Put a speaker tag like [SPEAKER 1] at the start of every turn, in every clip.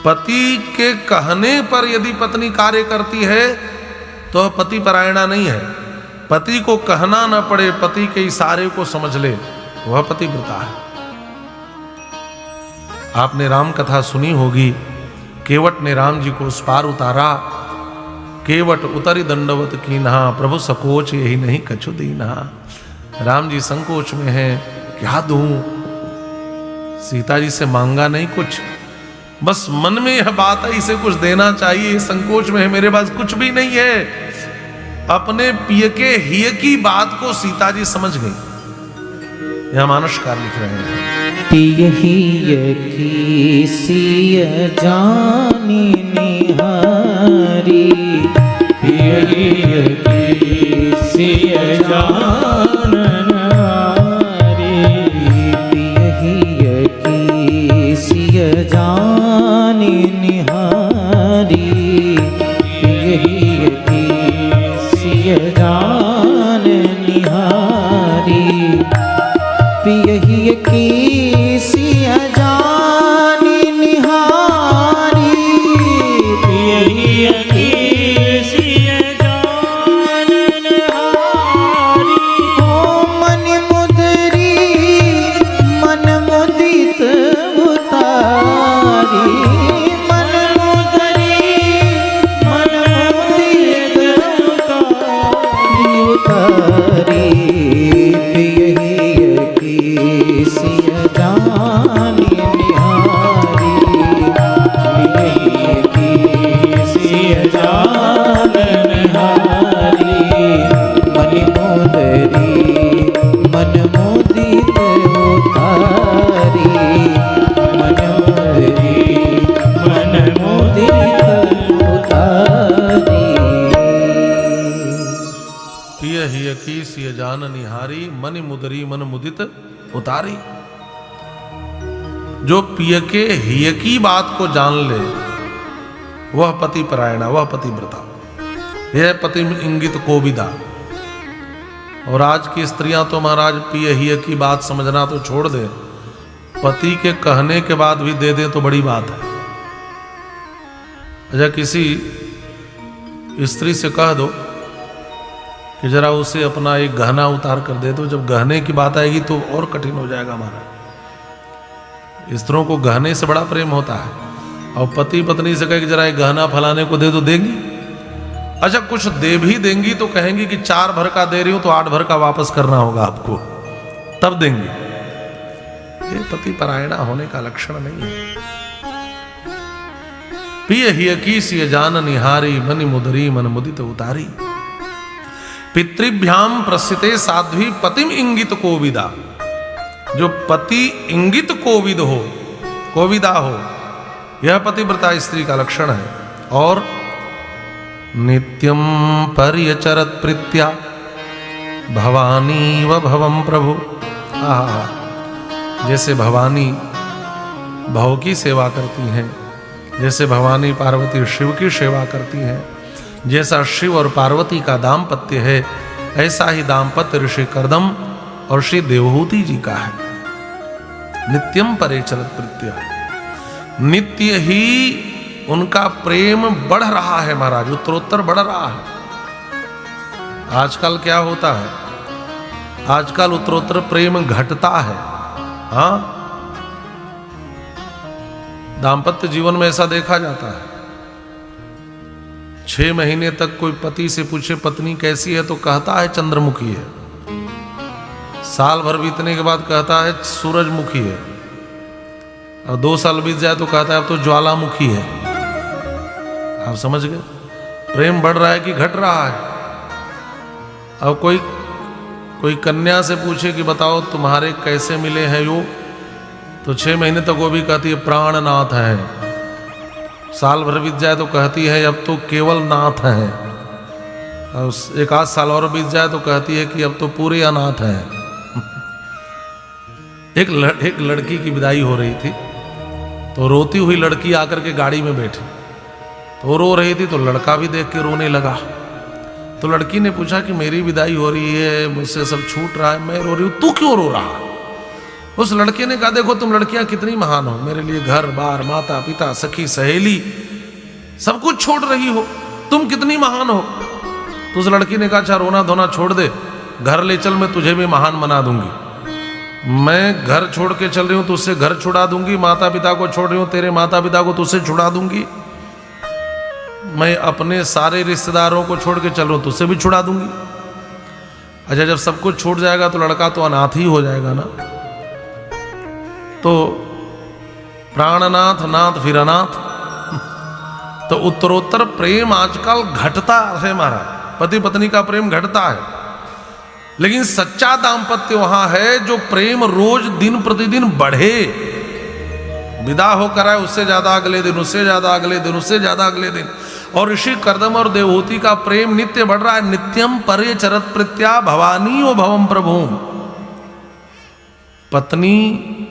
[SPEAKER 1] पति के कहने पर यदि पत्नी कार्य करती है तो पति परायणा नहीं है। पति को कहना न पड़े, पति के इशारे को समझ ले, वह पतिव्रता है। आपने राम कथा सुनी होगी। केवट ने राम जी को उस पार उतारा। केवट उतरी दंडवत कीन्हा, प्रभु सकोच यही नहीं कछु दीन्हा। राम जी संकोच में हैं, क्या दूं? सीता जी से मांगा नहीं कुछ, बस मन में यह बात है इसे कुछ देना चाहिए, संकोच में है, मेरे पास कुछ भी नहीं है। अपने पिय के हिय की बात को सीता जी समझ गई। यह मानसकार लिख रहे हैं।
[SPEAKER 2] पिय हिय की सिय जानी निहारी, पिय हिय की सिय जान निहारी, पिय हिय की सिय जानी निहारी, पिय हिय की सिय जान निहारी, पिय हिय की सिय जानी निहारी, पिय हिय की सिय जान निहारी। ओ मन मुदरी मन मुदित उतारी, मन मुदरी मन मुदित उतारी, पिय हिय की सिय जानी निहारी, पिय हिय की सिय जान निहारी, मन मुदरी मन मुदित उतारी, मन मुदरी मन मुदित उतारी।
[SPEAKER 1] पिय हिय की सिय जान निहारी, मन मुदरी मन मुदित उतारी। जो पिय के हिय की बात को जान ले वह पति परायणा, वह पतिव्रता। यह पति इंगित कोविदा। और आज की स्त्रियां तो महाराज पिय हिय की बात समझना तो छोड़ दे, पति के कहने के बाद भी दे दे तो बड़ी बात है। अच्छा, किसी स्त्री से कह दो कि जरा उसे अपना एक गहना उतार कर दे दो, जब गहने की बात आएगी तो और कठिन हो जाएगा हमारा। स्त्रियों को गहने से बड़ा प्रेम होता है। और पति पत्नी से कहे कि जरा एक गहना फलाने को दे दो, देंगी? अच्छा, कुछ दे भी देंगी तो कहेंगी कि 4 भर का दे रही हूं तो 8 भर का वापस करना होगा आपको, तब देंगे। ये पति परायणा होने का लक्षण नहीं है। पिय हिय की सिय जान निहारी, मन मुदरी मन मुदित उतारी। पितृभ्याम प्रसिते साध्वी पतिम इंगित कोविदा। जो पति इंगित कोविद हो, कोविदा हो, यह पतिव्रता स्त्री का लक्षण है। और नित्यम पर्यचरत प्रीत्या भवानी व भवम प्रभु। जैसे भवानी भव की सेवा करती हैं, जैसे भवानी पार्वती शिव की सेवा करती हैं, जैसा शिव और पार्वती का दाम्पत्य है, ऐसा ही दाम्पत्य ऋषि कर्दम और श्री देवहूति जी का है। नित्यम परेचरत प्रीत्या, नित्य ही उनका प्रेम बढ़ रहा है महाराज, उत्तरोत्तर बढ़ रहा है। आजकल क्या होता है, आजकल उत्तरोत्तर प्रेम घटता है। हाँ, दाम्पत्य जीवन में ऐसा देखा जाता है। 6 महीने तक कोई पति से पूछे पत्नी कैसी है तो कहता है चंद्रमुखी है। साल भर बीतने के बाद कहता है सूरजमुखी है। और 2 साल बीत जाए तो कहता है अब तो ज्वालामुखी है। आप समझ गए, प्रेम बढ़ रहा है कि घट रहा है। अब कोई कन्या से पूछे कि बताओ तुम्हारे कैसे मिले हैं यो, तो 6 महीने तक वो भी कहती है प्राणनाथ है। साल भर बीत जाए तो कहती है अब तो केवल नाथ है। और 1 आध साल और बीत जाए तो कहती है कि अब तो पूरे अनाथ हैं। एक लड़की की विदाई हो रही थी, तो रोती हुई लड़की आकर के गाड़ी में बैठी, तो रो रही थी, तो लड़का भी देख के रोने लगा। तो लड़की ने पूछा कि मेरी विदाई हो रही है, मुझसे सब छूट रहा है, मैं रो रही हूँ, तू क्यों रो रहा? उस लड़के ने कहा देखो तुम लड़कियां कितनी महान हो, मेरे लिए घर बार माता पिता सखी सहेली सब कुछ छोड़ रही हो, तुम कितनी महान हो। तो उस लड़की ने कहा अच्छा रोना धोना छोड़ दे, घर ले चल, मैं तुझे भी महान बना दूंगी। मैं घर छोड़ के चल रही हूं तो उससे घर छुड़ा दूंगी, माता पिता को छोड़ रही हूं तेरे माता पिता को तुझसे छुड़ा दूंगी, मैं अपने सारे रिश्तेदारों को छोड़ के चल रहा हूं तुझसे भी छुड़ा दूंगी। अच्छा जब सब कुछ छूट जाएगा तो लड़का तो अनाथ ही हो जाएगा ना। तो प्राणनाथ नाथ फिर अनाथ। तो उत्तरोत्तर प्रेम आजकल घटता है महाराज, पति पत्नी का प्रेम घटता है, लेकिन सच्चा दाम्पत्य वहां है जो प्रेम रोज दिन प्रतिदिन बढ़े। विदा होकर आए उससे ज्यादा अगले दिन, उससे ज्यादा अगले दिन, उससे ज्यादा अगले दिन। और ऋषि कर्दम और देवहूति का प्रेम नित्य बढ़ रहा है। नित्यम परे चरत प्रत्या भवानी ओ भवम प्रभु। पत्नी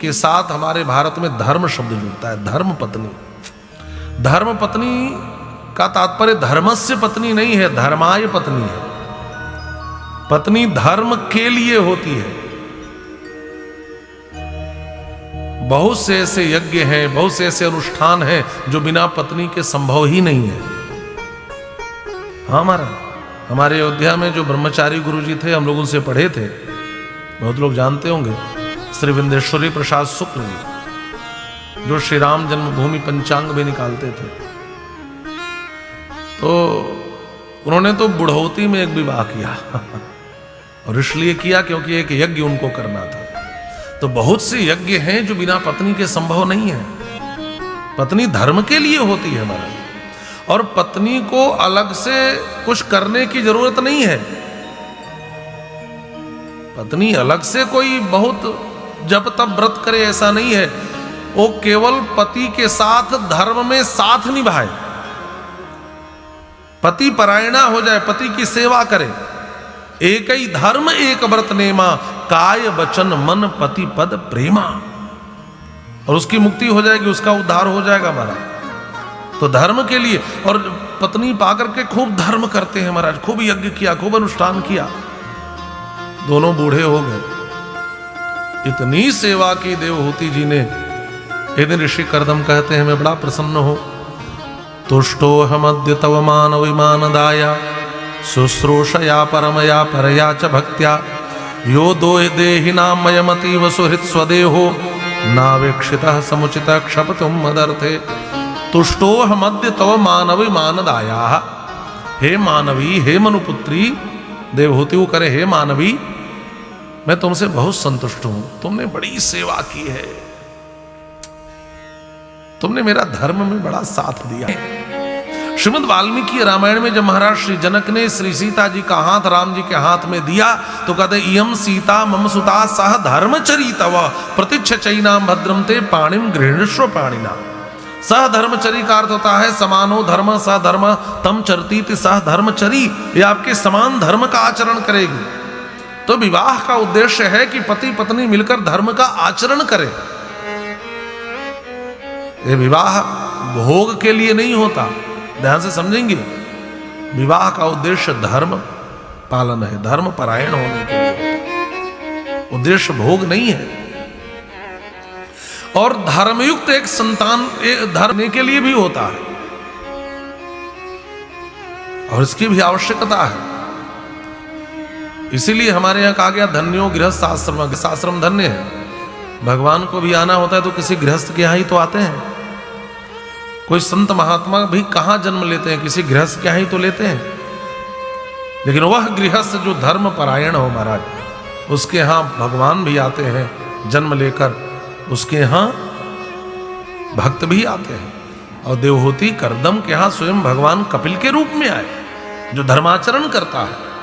[SPEAKER 1] के साथ हमारे भारत में धर्म शब्द जुड़ता है, धर्म पत्नी। धर्म पत्नी का तात्पर्य धर्मस्य पत्नी नहीं है, धर्माय पत्नी है। पत्नी धर्म के लिए होती है। बहुत से ऐसे यज्ञ हैं, बहुत से ऐसे अनुष्ठान हैं जो बिना पत्नी के संभव ही नहीं है। हाँ हमारे अयोध्या में जो ब्रह्मचारी गुरुजी थे, हम लोग उनसे पढ़े थे, बहुत लोग जानते होंगे, श्री विंदेश्वरी प्रसाद शुक्ल जी, जो श्री राम जन्मभूमि पंचांग भी निकालते थे। तो उन्होंने तो बुढ़ौती में एक विवाह किया और इसलिए किया क्योंकि एक यज्ञ उनको करना था। तो बहुत से यज्ञ हैं जो बिना पत्नी के संभव नहीं है। पत्नी धर्म के लिए होती है महाराज, और पत्नी को अलग से कुछ करने की जरूरत नहीं है। पत्नी अलग से कोई बहुत जब तब व्रत करे ऐसा नहीं है, वो केवल पति के साथ धर्म में साथ निभाए, पति परायणा हो जाए, पति की सेवा करे। एक ही धर्म एक व्रत नेमा, काय वचन मन पति पद प्रेमा। और उसकी मुक्ति हो जाएगी, उसका उद्धार हो जाएगा महाराज। तो धर्म के लिए, और पत्नी पाकर के खूब धर्म करते हैं महाराज, खूब यज्ञ किया, खूब अनुष्ठान किया। दोनों बूढ़े हो गए, इतनी सेवा की देवहूति जी ने। एक दिन ऋषि कर्दम कहते हैं मैं बड़ा प्रसन्न हूं। तुष्टो हमद्य तव मान विमानदाया शुश्रूषया परमया परया च भक्त्या यो दो देहिनां मयमतीव सुहृत् स्वदेहो नावेक्षितः समुचितः क्षपतुम मदर्थे। तुष्टो हमद्य तव मानवी मानदाया। हे मानवी, हे मनुपुत्री, देवहूति को करे हे मानवी, मैं तुमसे बहुत संतुष्ट हूं, तुमने बड़ी सेवा की है, तुमने मेरा धर्म में बड़ा साथ दिया। श्रीमद् वाल्मीकि रामायण में जब महाराज श्री जनक ने श्री सीता जी का हाथ राम जी के हाथ में दिया तो कहते इयं सीता मम सुता सह धर्मचरी तव प्रतीक्ष चैनाम भद्रम ते पाणिम गृहणस्व पाणिना। सह धर्मचरी का अर्थ होता है समानो धर्म सह धर्म तम चरती सह धर्मचरी, ये आपके समान धर्म का आचरण करेगी। तो विवाह का उद्देश्य है कि पति पत्नी मिलकर धर्म का आचरण करें। ये विवाह भोग के लिए नहीं होता, ध्यान से समझेंगे। विवाह का उद्देश्य धर्म पालन है, धर्म परायण होने के लिए, उद्देश्य भोग नहीं है। और धर्मयुक्त एक संतान धर्म के लिए भी होता है, और इसकी भी आवश्यकता है। इसीलिए हमारे यहां कहा गया धन्यो गृहस्थ आश्रम, आश्रम धन्य है। भगवान को भी आना होता है तो किसी गृहस्थ के यहां ही तो आते हैं। कोई संत महात्मा भी कहां जन्म लेते हैं, किसी गृहस्थ के यहां ही तो लेते हैं। लेकिन वह गृहस्थ जो धर्म परायण हो महाराज, उसके यहां भगवान भी आते हैं जन्म लेकर, उसके यहां भक्त भी आते हैं। और देवहूति कर्दम के यहां स्वयं भगवान कपिल के रूप में आए, जो धर्माचरण करता है।